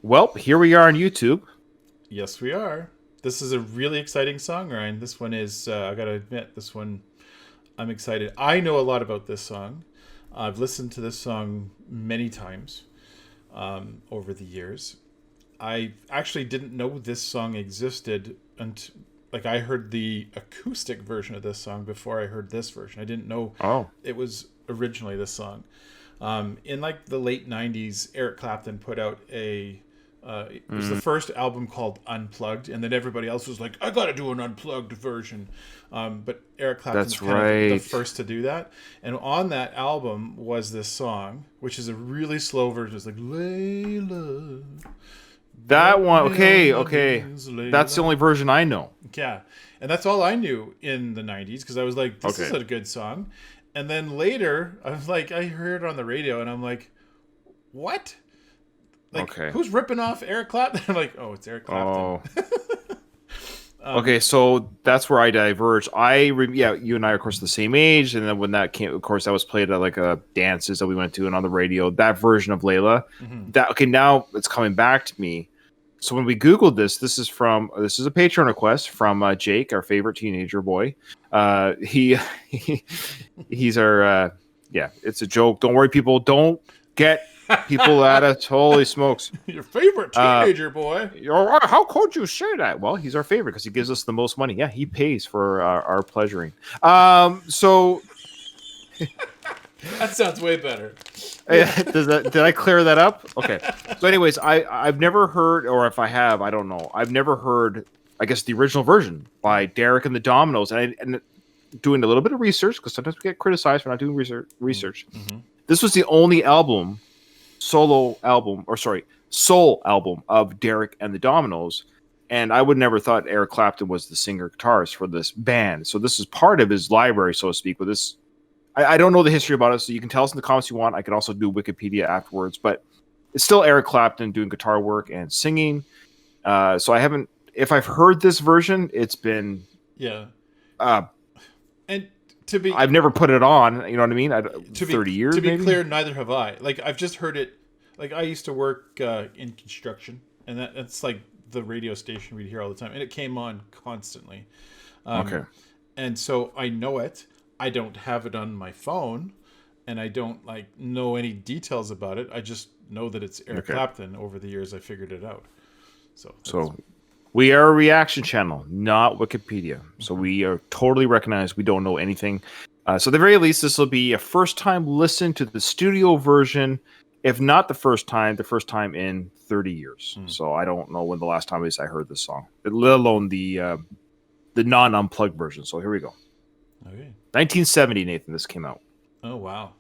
Well, here we are on YouTube. Yes, we are. This is a really exciting song, Ryan. This one is, I gotta admit, this one, I'm excited. I know a lot about this song. I've listened to this song many times over the years. I actually didn't know this song existed until, like, I heard the acoustic version of this song before I heard this version. I didn't know it was originally this song. In like the late 90s, Eric Clapton put out it was the first album called Unplugged, and then everybody else was like, I gotta do an unplugged version. But Eric Clapton's kind of the first to do that. And on that album was this song, which is a really slow version. It's like, Layla. That one, okay. Layla. That's the only version I know. Yeah. And that's all I knew in the 90s, because I was like, this is a good song. And then later, I was like, I heard it on the radio, and I'm like, what? Like, who's ripping off Eric Clapton? I'm like, oh, it's Eric Clapton. Okay, so that's where I diverge. You and I are, of course, the same age, and then when that came, of course, that was played at like dances that we went to and on the radio. That version of Layla, now it's coming back to me. So when we Googled this is a Patreon request from Jake, our favorite teenager boy. He's our it's a joke. Don't worry, people. Don't get people at us. Holy smokes. Your favorite teenager boy. How could you say that? Well, he's our favorite because he gives us the most money. Yeah, he pays for our pleasuring. So that sounds way better. Did I clear that up? Okay. So anyways, I've never heard, or if I have, I don't know. I've never heard, I guess, the original version by Derek and the Dominoes. And doing a little bit of research, because sometimes we get criticized for not doing research. Mm-hmm. This was the only soul album of Derek and the Dominoes, and I would never thought Eric Clapton was the singer guitarist for this band. So this is part of his library, so to speak. With this, I don't know the history about it, so you can tell us in the comments you want. I can also do Wikipedia afterwards, but it's still Eric Clapton doing guitar work and singing. So I haven't. If I've heard this version, it's been and to be, I've never put it on. You know what I mean? 30 years. To be maybe? clear, neither have I. Like, I've just heard it. Like, I used to work in construction, and that's like the radio station we'd hear all the time, and it came on constantly. And so I know it. I don't have it on my phone, and I don't know any details about it. I just know that it's Eric Clapton. Over the years, I figured it out. So we are a reaction channel, not Wikipedia. So we are totally recognized. We don't know anything. So at the very least, this will be a first-time listen to the studio version. If not the first time in 30 years. So I don't know when the last time is I heard this song, let alone the non-unplugged version. So here we go. Okay. 1970, Nathan, this came out. Oh, wow.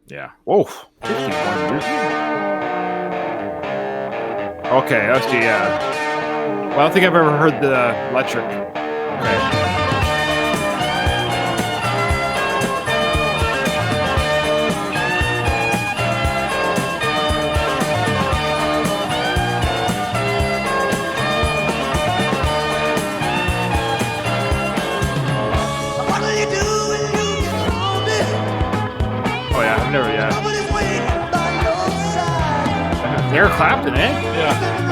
Yeah. Whoa. 51 years. Okay, let's see. Well, I don't think I've ever heard the electric. Okay. Eric Clapton, eh? Yeah.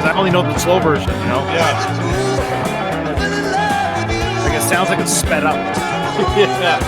I only know the slow version, you know? Yeah. Like, it sounds like it's sped up. Yeah.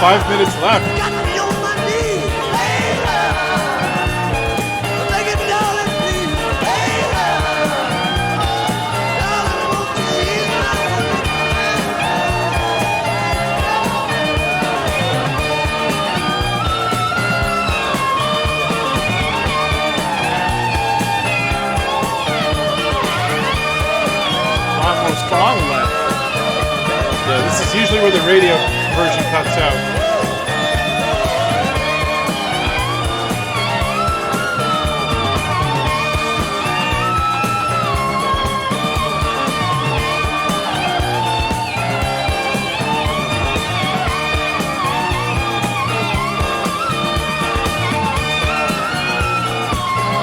5 minutes left. Strong left. Yeah, this is usually where the radio version cuts out.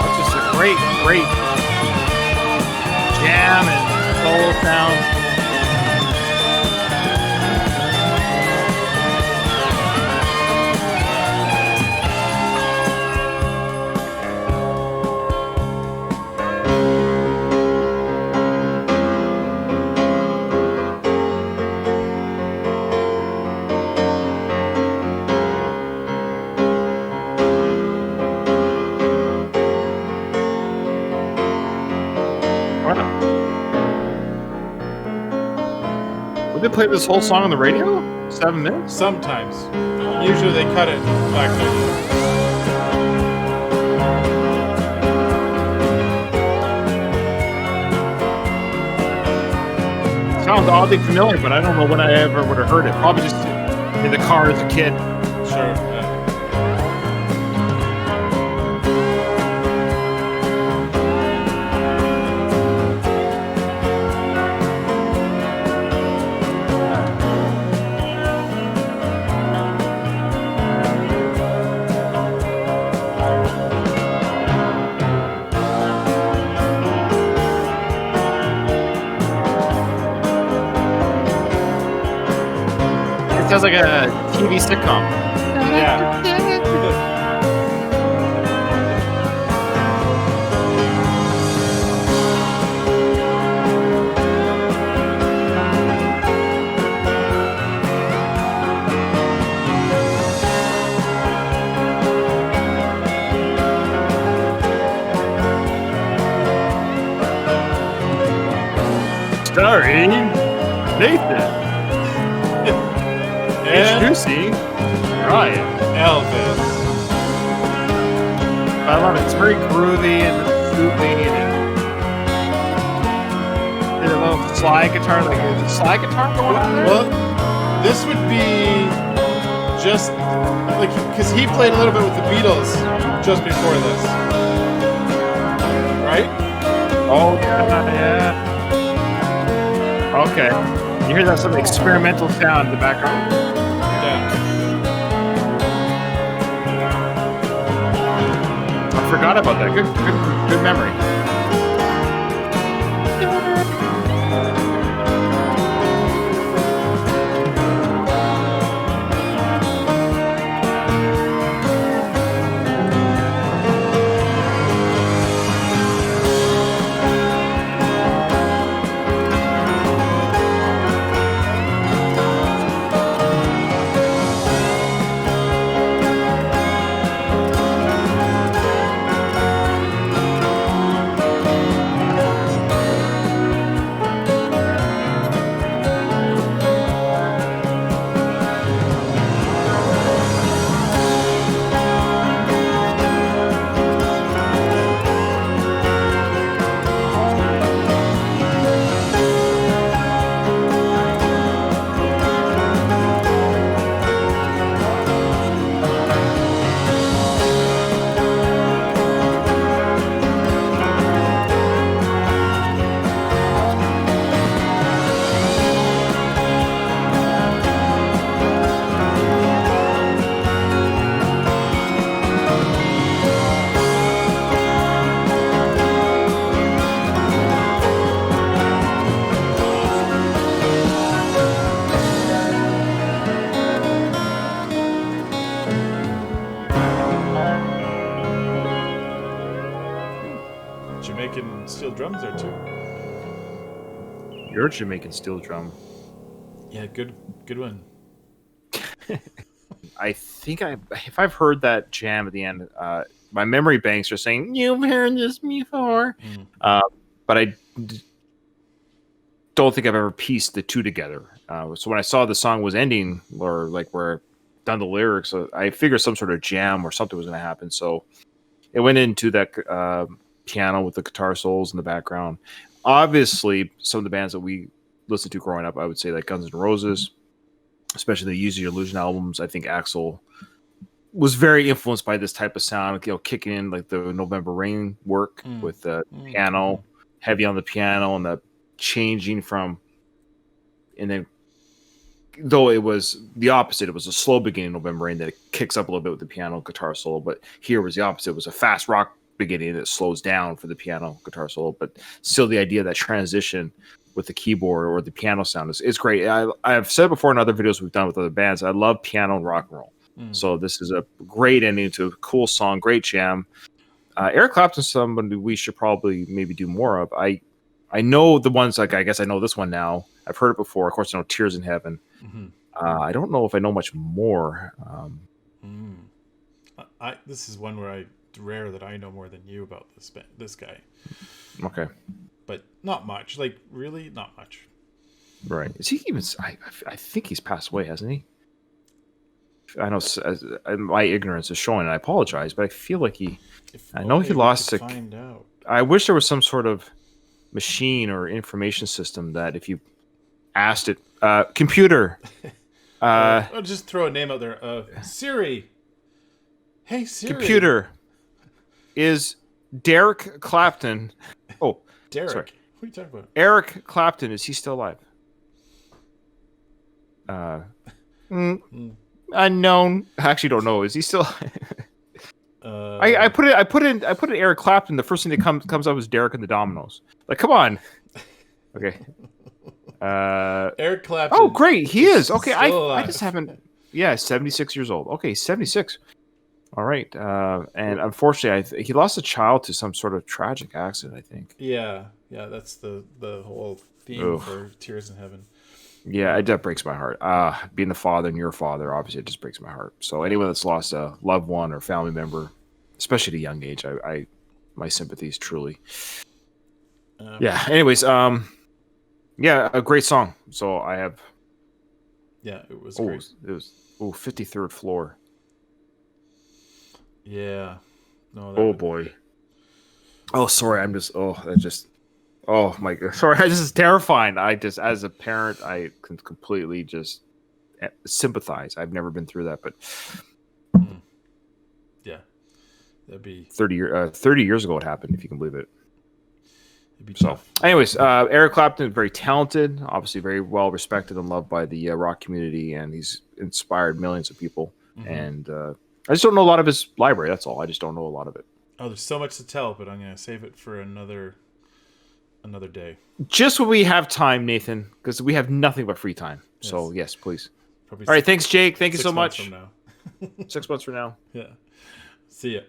It's just a great jam and soul sound. Would they play this whole song on the radio? 7 minutes? Sometimes. Usually they cut it back there. Sounds oddly familiar, but I don't know when I ever would have heard it. Probably just in the car as a kid. Sure. Sounds like a TV sitcom. Yeah. Starring Nathan. Introducing Ryan. Elvis. I love it. It's very groovy and loopy and a little slide guitar. Like, is it slide guitar going on there? Well, this would be just like because he played a little bit with the Beatles just before this, right? Oh yeah. Okay. You hear that some experimental sound in the background? I forgot about that. Good memory. Jamaican steel drums there too. Your Jamaican steel drum. Yeah, good one. I think if I've heard that jam at the end, my memory banks are saying you've heard this before, but I don't think I've ever pieced the two together. So when I saw the song was ending, or like where done the lyrics, I figured some sort of jam or something was going to happen. So it went into that piano with the guitar solos in the background. Obviously, some of the bands that we listened to growing up, I would say like Guns N' Roses, especially the Use Your Illusion albums. I think Axl was very influenced by this type of sound, kicking in like the November Rain work with the piano, heavy on the piano, and the changing from, and then though it was the opposite, it was a slow beginning November Rain that it kicks up a little bit with the piano guitar solo, but here was the opposite. It was a fast rock beginning that slows down for the piano guitar solo, but still the idea of that transition with the keyboard or the piano sound is great. I've said before in other videos we've done with other bands, I love piano and rock and roll. So this is a great ending to a cool song, great jam. Eric Clapton's somebody we should probably maybe do more of. I know the ones, like I guess I know this one now. I've heard it before. Of course, I know Tears in Heaven. I don't know if I know much more. This is one where rare that I know more than you about this guy. Okay. But not much. Like, really, not much. Right. Is he even... I think he's passed away, hasn't he? I know my ignorance is showing, and I apologize, but I feel like he... I know he lost... Find out. I wish there was some sort of machine or information system that if you asked it... computer! I'll just throw a name out there. Siri! Hey, Siri! Computer! Is Derek Clapton... Oh, Derek? Sorry. What are you talking about? Eric Clapton, is he still alive? Unknown. I actually don't know. Is he still? I put in Eric Clapton. The first thing that comes up is Derek and the Dominoes. Like, come on. Okay. Eric Clapton. Oh, great. He is. Okay. I just haven't. Yeah, 76 years old. Okay, 76. All right. And unfortunately, he lost a child to some sort of tragic accident, I think. Yeah. That's the whole theme for Tears in Heaven. Yeah, that breaks my heart. Being the father and your father, obviously, it just breaks my heart. So anyone that's lost a loved one or family member, especially at a young age, I my sympathies truly. Yeah. Anyways, yeah, a great song. So I have. Yeah, it was great. It was 53rd Floor. Yeah. No. Oh boy. Oh, sorry. Oh my god! Sorry, this is terrifying. As a parent, I can completely just sympathize. I've never been through that, but yeah, that'd be 30 years ago it happened. If you can believe it. It'd be So, tough. anyways, Eric Clapton is very talented, obviously very well respected and loved by the rock community, and he's inspired millions of people. And I just don't know a lot of his library. That's all. I just don't know a lot of it. Oh, there's so much to tell, but I'm gonna save it for another day. Just when we have time, Nathan, because we have nothing but free time. Yes. So yes, please. Probably all right, thanks, Jake. Thank you so much. 6 months from now. 6 months from now. Yeah. See ya.